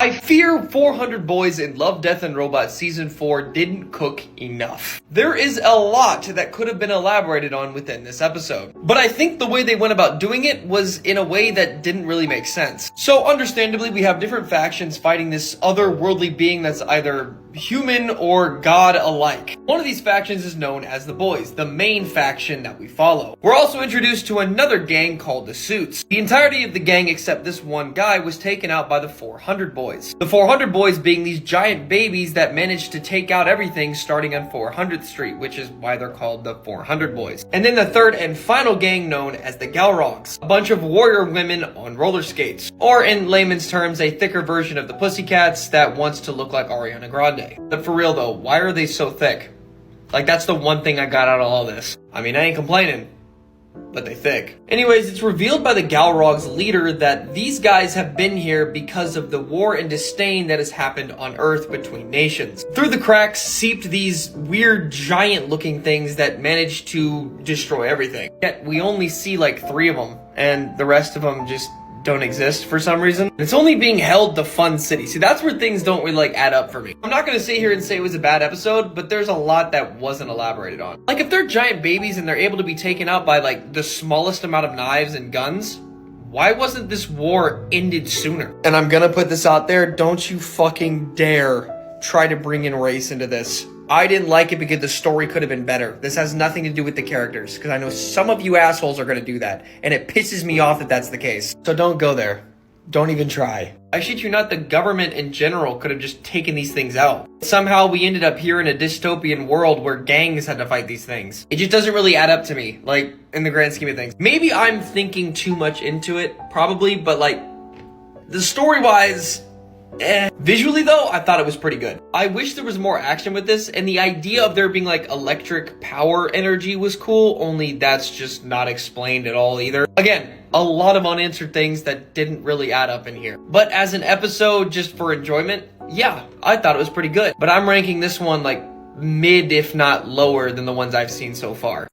I fear 400 Boys in Love, Death, and Robots Season 4 didn't cook enough. There is a lot that could have been elaborated on within this episode, but I think the way they went about doing it was in a way that didn't really make sense. So understandably, we have different factions fighting this otherworldly being that's either human or god alike. One of these factions is known as the Boys, the main faction that we follow. We're also introduced to another gang called the Suits. The entirety of the gang except this one guy was taken out by the 400 Boys. The 400 Boys being these giant babies that managed to take out everything starting on 400th Street, which is why they're called the 400 Boys. And then the third and final gang known as the Galrogs, a bunch of warrior women on roller skates, or in layman's terms, a thicker version of the Pussycats that wants to look like Ariana Grande. But for real though, why are they so thick? Like, that's the one thing I got out of all this. I mean, I ain't complaining, but they thick. Anyways, it's revealed by the Galrog's leader that these guys have been here because of the war and disdain that has happened on Earth between nations. Through the cracks seeped these weird giant looking things that managed to destroy everything. Yet we only see like 3 of them, and the rest of them just don't exist for some reason. It's only being held to Fun City. See, that's where things don't really like add up for me. I'm not gonna sit here and say it was a bad episode, but there's a lot that wasn't elaborated on. Like, if they're giant babies and they're able to be taken out by like the smallest amount of knives and guns, why wasn't this war ended sooner? And I'm gonna put this out there, don't you fucking dare try to bring in race into this. I didn't like it because the story could have been better. This has nothing to do with the characters, because I know some of you assholes are going to do that, and it pisses me off that that's the case. So don't go there. Don't even try. I shit you not, the government in general could have just taken these things out. Somehow we ended up here in a dystopian world where gangs had to fight these things. It just doesn't really add up to me, like, in the grand scheme of things. Maybe I'm thinking too much into it, probably, but like, the story-wise, Visually though, I thought it was pretty good. I wish there was more action with this, and the idea of there being like electric power energy was cool, only that's just not explained at all either. Again, a lot of unanswered things that didn't really add up in here. But as an episode just for enjoyment, yeah, I thought it was pretty good. But I'm ranking this one like mid, if not lower than the ones I've seen so far.